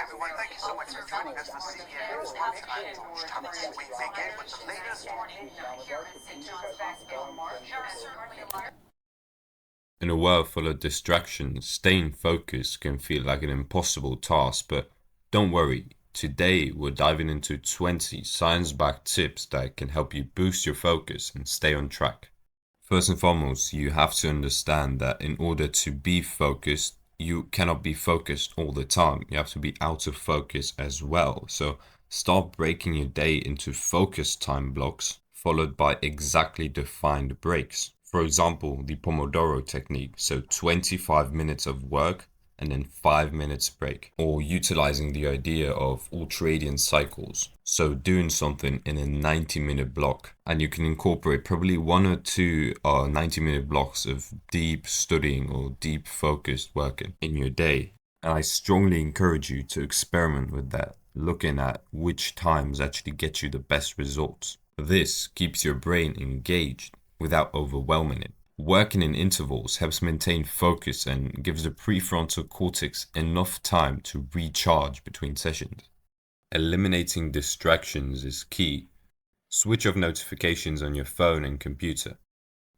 everyone. Thank you so much for joining us for CBS Sports Tonight. Thomas, we begin with the latest. In a world full of distractions, staying focused can feel like an impossible task, but don't worry. Today, we're diving into 20 science-backed tips that can help you boost your focus and stay on track. First and foremost, you have to understand that in order to be focused, you cannot be focused all the time. You have to be out of focus as well. So start breaking your day into focus time blocks, followed by exactly defined breaks. For example, the Pomodoro Technique, so 25 minutes of work and then 5 minutes break, or utilizing the idea of ultradian cycles, so doing something in a 90-minute block, and you can incorporate probably one or two 90-minute blocks of deep studying or deep focused working in your day. And I strongly encourage you to experiment with that, looking at which times actually get you the best results. This keeps your brain engaged without overwhelming it. Working in intervals helps maintain focus and gives the prefrontal cortex enough time to recharge between sessions. Eliminating distractions is key. Switch off notifications on your phone and computer.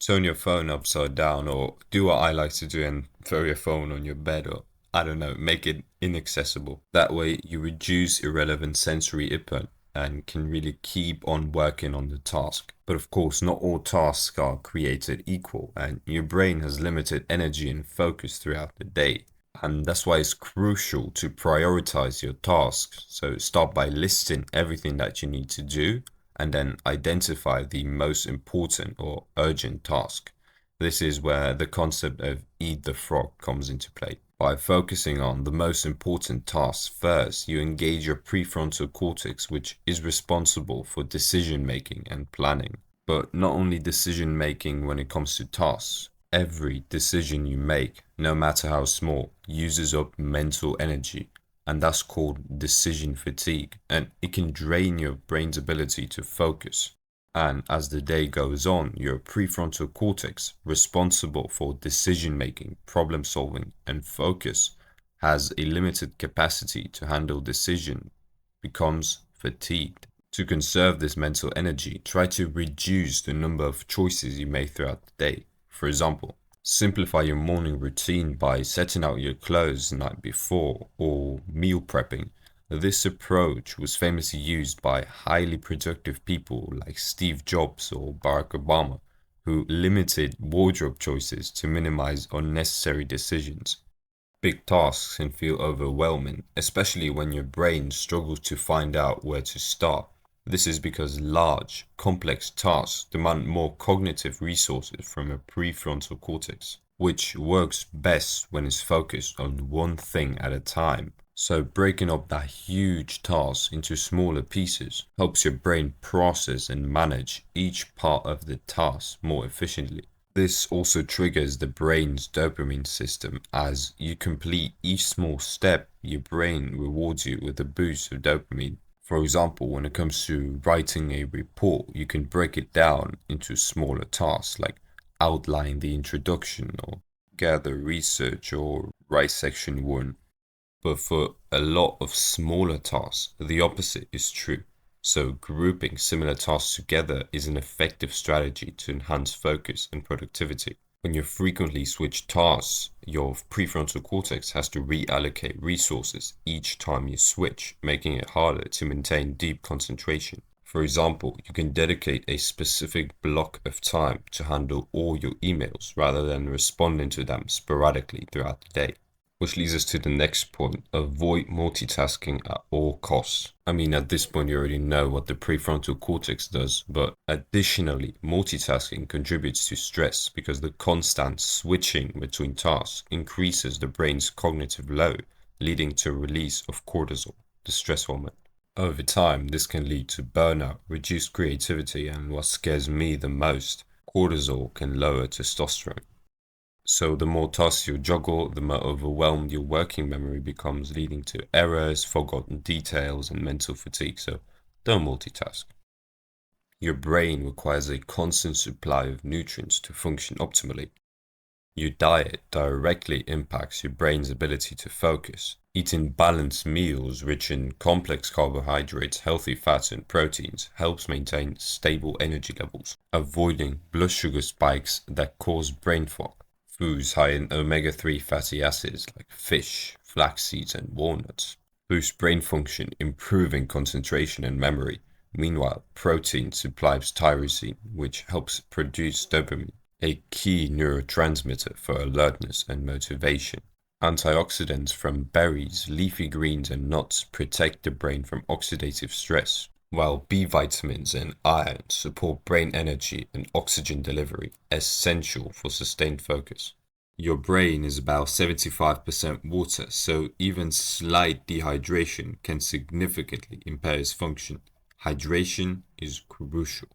Turn your phone upside down, or do what I like to do and throw your phone on your bed, or I don't know, make it inaccessible. That way you reduce irrelevant sensory input and can really keep on working on the task. But of course, not all tasks are created equal, and your brain has limited energy and focus throughout the day. And that's why it's crucial to prioritize your tasks. So start by listing everything that you need to do and then identify the most important or urgent task. This is where the concept of eat the frog comes into play. By focusing on the most important tasks first, you engage your prefrontal cortex, which is responsible for decision making and planning. But not only decision making when it comes to tasks. Every decision you make, no matter how small, uses up mental energy, and that's called decision fatigue, and it can drain your brain's ability to focus. And as the day goes on, your prefrontal cortex, responsible for decision making, problem solving, and focus, has a limited capacity to handle decision, becomes fatigued. To conserve this mental energy, try to reduce the number of choices you make throughout the day. For example, simplify your morning routine by setting out your clothes the night before or meal prepping. This approach was famously used by highly productive people like Steve Jobs or Barack Obama, who limited wardrobe choices to minimize unnecessary decisions. Big tasks can feel overwhelming, especially when your brain struggles to find out where to start. This is because large, complex tasks demand more cognitive resources from a prefrontal cortex, which works best when it's focused on one thing at a time. So breaking up that huge task into smaller pieces helps your brain process and manage each part of the task more efficiently. This also triggers the brain's dopamine system. As you complete each small step, your brain rewards you with a boost of dopamine. For example, when it comes to writing a report, you can break it down into smaller tasks like outline the introduction or gather research or write section 1. But for a lot of smaller tasks, the opposite is true. So grouping similar tasks together is an effective strategy to enhance focus and productivity. When you frequently switch tasks, your prefrontal cortex has to reallocate resources each time you switch, making it harder to maintain deep concentration. For example, you can dedicate a specific block of time to handle all your emails rather than responding to them sporadically throughout the day. Which leads us to the next point: avoid multitasking at all costs. I mean, at this point, you already know what the prefrontal cortex does, but additionally, multitasking contributes to stress because the constant switching between tasks increases the brain's cognitive load, leading to a release of cortisol, the stress hormone. Over time, this can lead to burnout, reduced creativity, and what scares me the most, cortisol can lower testosterone. So the more tasks you juggle, the more overwhelmed your working memory becomes, leading to errors, forgotten details, and mental fatigue. So don't multitask. Your brain requires a constant supply of nutrients to function optimally. Your diet directly impacts your brain's ability to focus. Eating balanced meals rich in complex carbohydrates, healthy fats, and proteins helps maintain stable energy levels, avoiding blood sugar spikes that cause brain fog. Foods high in omega-3 fatty acids like fish, flax seeds, and walnuts boost brain function, improving concentration and memory. Meanwhile, protein supplies tyrosine, which helps produce dopamine, a key neurotransmitter for alertness and motivation. Antioxidants from berries, leafy greens, and nuts protect the brain from oxidative stress, while B vitamins and iron support brain energy and oxygen delivery, essential for sustained focus. Your brain is about 75% water, so even slight dehydration can significantly impair its function. Hydration is crucial.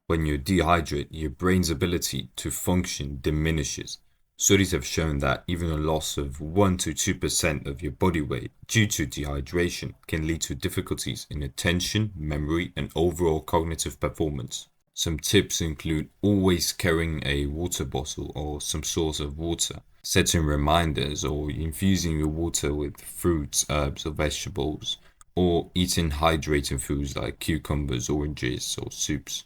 When you dehydrate, your brain's ability to function diminishes. Studies have shown that even a loss of 1 to 2% of your body weight due to dehydration can lead to difficulties in attention, memory, and overall cognitive performance. Some tips include always carrying a water bottle or some source of water, setting reminders or infusing your water with fruits, herbs, or vegetables, or eating hydrating foods like cucumbers, oranges, or soups.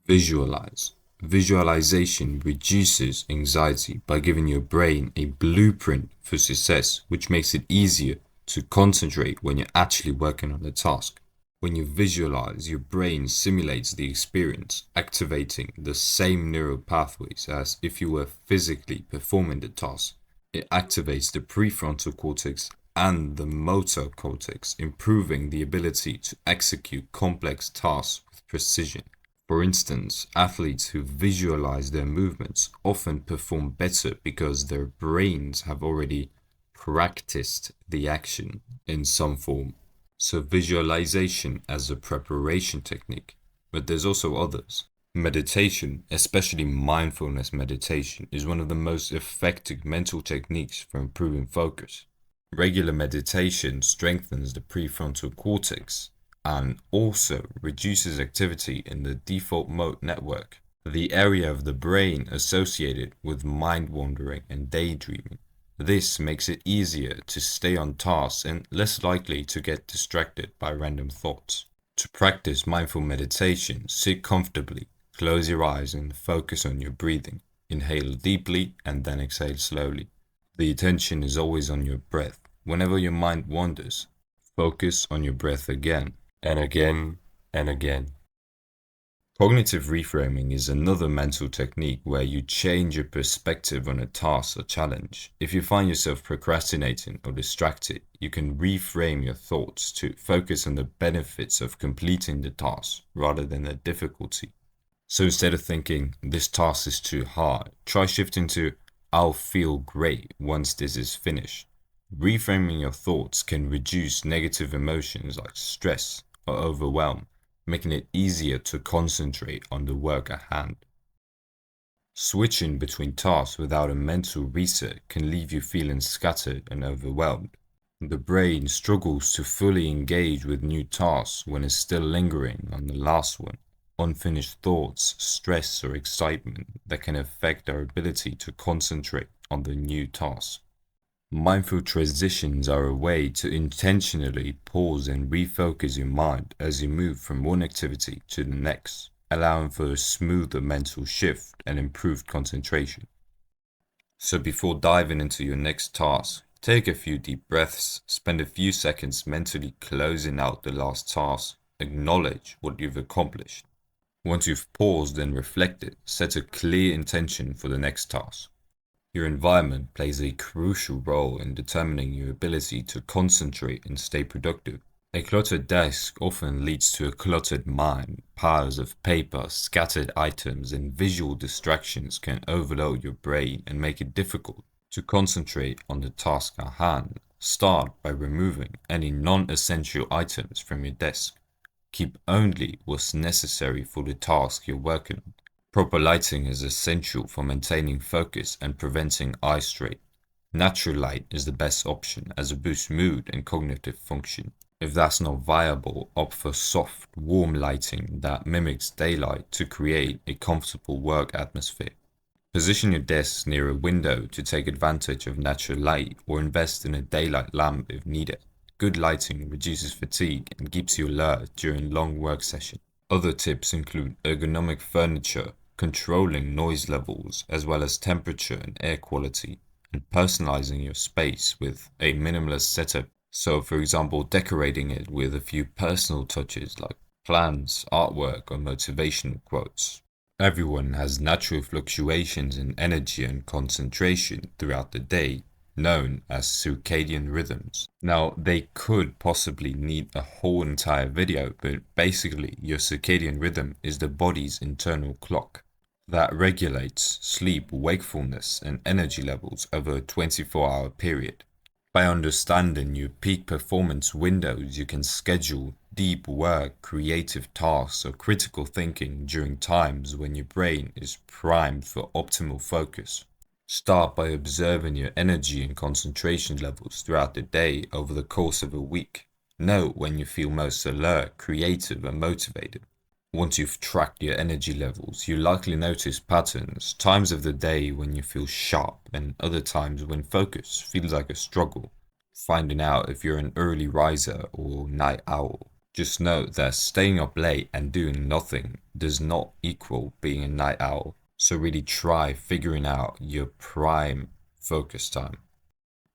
Visualize. Visualization reduces anxiety by giving your brain a blueprint for success, which makes it easier to concentrate when you're actually working on the task. When you visualize, your brain simulates the experience, activating the same neural pathways as if you were physically performing the task. It activates the prefrontal cortex and the motor cortex, improving the ability to execute complex tasks with precision. For instance, athletes who visualize their movements often perform better because their brains have already practiced the action in some form. So visualization as a preparation technique, but there's also others. Meditation, especially mindfulness meditation, is one of the most effective mental techniques for improving focus. Regular meditation strengthens the prefrontal cortex and also reduces activity in the default mode network, the area of the brain associated with mind wandering and daydreaming. This makes it easier to stay on task and less likely to get distracted by random thoughts. To practice mindful meditation, sit comfortably, close your eyes and focus on your breathing. Inhale deeply and then exhale slowly. The attention is always on your breath. Whenever your mind wanders, focus on your breath again and again and again. Cognitive reframing is another mental technique where you change your perspective on a task or challenge. If you find yourself procrastinating or distracted, you can reframe your thoughts to focus on the benefits of completing the task rather than the difficulty. So instead of thinking, this task is too hard, try shifting to, I'll feel great once this is finished. Reframing your thoughts can reduce negative emotions like stress or overwhelm, making it easier to concentrate on the work at hand. Switching between tasks without a mental reset can leave you feeling scattered and overwhelmed. The brain struggles to fully engage with new tasks when it's still lingering on the last one. Unfinished thoughts, stress, or excitement that can affect our ability to concentrate on the new task. Mindful transitions are a way to intentionally pause and refocus your mind as you move from one activity to the next, allowing for a smoother mental shift and improved concentration. So before diving into your next task, take a few deep breaths, spend a few seconds mentally closing out the last task, acknowledge what you've accomplished. Once you've paused and reflected, set a clear intention for the next task. Your environment plays a crucial role in determining your ability to concentrate and stay productive. A cluttered desk often leads to a cluttered mind. Piles of paper, scattered items, and visual distractions can overload your brain and make it difficult to concentrate on the task at hand. Start by removing any non-essential items from your desk. Keep only what's necessary for the task you're working on. Proper lighting is essential for maintaining focus and preventing eye strain. Natural light is the best option as it boosts mood and cognitive function. If that's not viable, opt for soft, warm lighting that mimics daylight to create a comfortable work atmosphere. Position your desk near a window to take advantage of natural light, or invest in a daylight lamp if needed. Good lighting reduces fatigue and keeps you alert during long work sessions. Other tips include ergonomic furniture, controlling noise levels, as well as temperature and air quality, and personalizing your space with a minimalist setup. So, for example, decorating it with a few personal touches like plants, artwork, or motivational quotes. Everyone has natural fluctuations in energy and concentration throughout the day, known as circadian rhythms. Now, they could possibly need a whole entire video, but basically, your circadian rhythm is the body's internal clock that regulates sleep, wakefulness, and energy levels over a 24-hour period. By understanding your peak performance windows, you can schedule deep work, creative tasks, or critical thinking during times when your brain is primed for optimal focus. Start by observing your energy and concentration levels throughout the day over the course of a week. Note when you feel most alert, creative, and motivated. Once you've tracked your energy levels, you likely notice patterns, times of the day when you feel sharp and other times when focus feels like a struggle. Finding out if you're an early riser or night owl. Just note that staying up late and doing nothing does not equal being a night owl, so really try figuring out your prime focus time.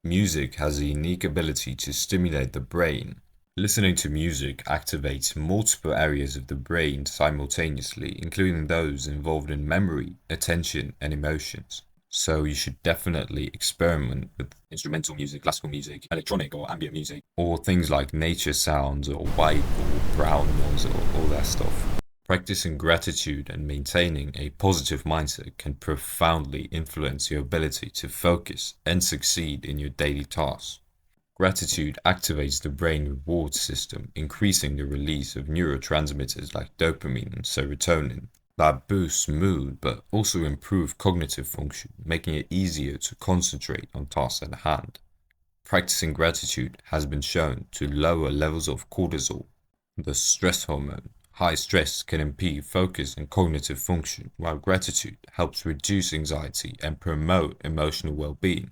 Music has a unique ability to stimulate the brain. Listening to music activates multiple areas of the brain simultaneously, including those involved in memory, attention, and emotions. So you should definitely experiment with instrumental music, classical music, electronic or ambient music, or things like nature sounds or white or brown noise or all that stuff. Practicing gratitude and maintaining a positive mindset can profoundly influence your ability to focus and succeed in your daily tasks. Gratitude activates the brain reward system, increasing the release of neurotransmitters like dopamine and serotonin that boosts mood but also improve cognitive function, making it easier to concentrate on tasks at hand. Practicing gratitude has been shown to lower levels of cortisol, the stress hormone. High stress can impede focus and cognitive function, while gratitude helps reduce anxiety and promote emotional well-being.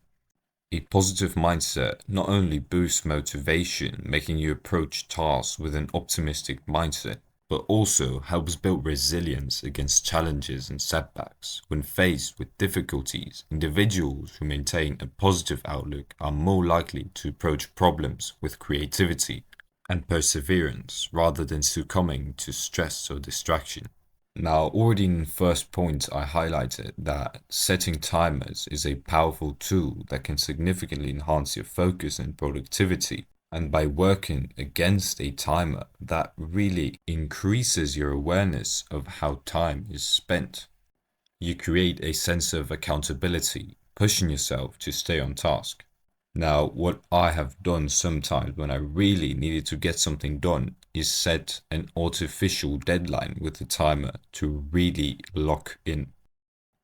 A positive mindset not only boosts motivation, making you approach tasks with an optimistic mindset, but also helps build resilience against challenges and setbacks. When faced with difficulties, individuals who maintain a positive outlook are more likely to approach problems with creativity and perseverance rather than succumbing to stress or distraction. Now, already in the first point, I highlighted that setting timers is a powerful tool that can significantly enhance your focus and productivity. And by working against a timer, that really increases your awareness of how time is spent. You create a sense of accountability, pushing yourself to stay on task. Now, what I have done sometimes when I really needed to get something done is set an artificial deadline with the timer to really lock in.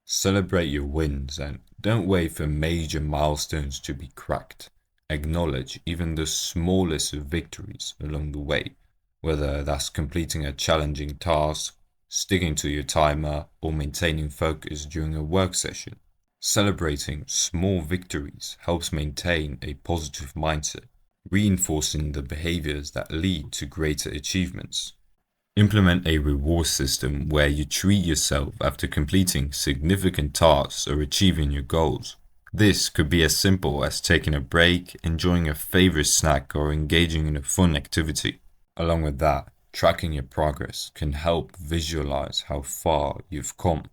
Celebrate your wins and don't wait for major milestones to be cracked. Acknowledge even the smallest of victories along the way, whether that's completing a challenging task, sticking to your timer, or maintaining focus during a work session. Celebrating small victories helps maintain a positive mindset, reinforcing the behaviors that lead to greater achievements. Implement a reward system where you treat yourself after completing significant tasks or achieving your goals. This could be as simple as taking a break, enjoying a favorite snack, or engaging in a fun activity. Along with that, tracking your progress can help visualize how far you've come.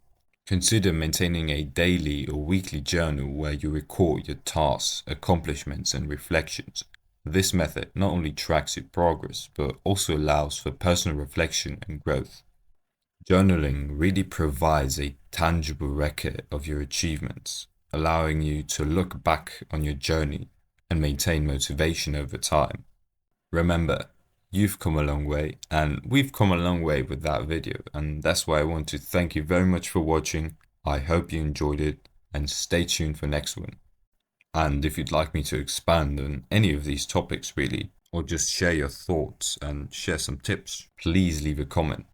Consider maintaining a daily or weekly journal where you record your tasks, accomplishments, and reflections. This method not only tracks your progress, but also allows for personal reflection and growth. Journaling really provides a tangible record of your achievements, allowing you to look back on your journey and maintain motivation over time. Remember, you've come a long way, and we've come a long way with that video, and that's why I want to thank you very much for watching. I hope you enjoyed it, and stay tuned for next one. And if you'd like me to expand on any of these topics really, or just share your thoughts and share some tips, please leave a comment.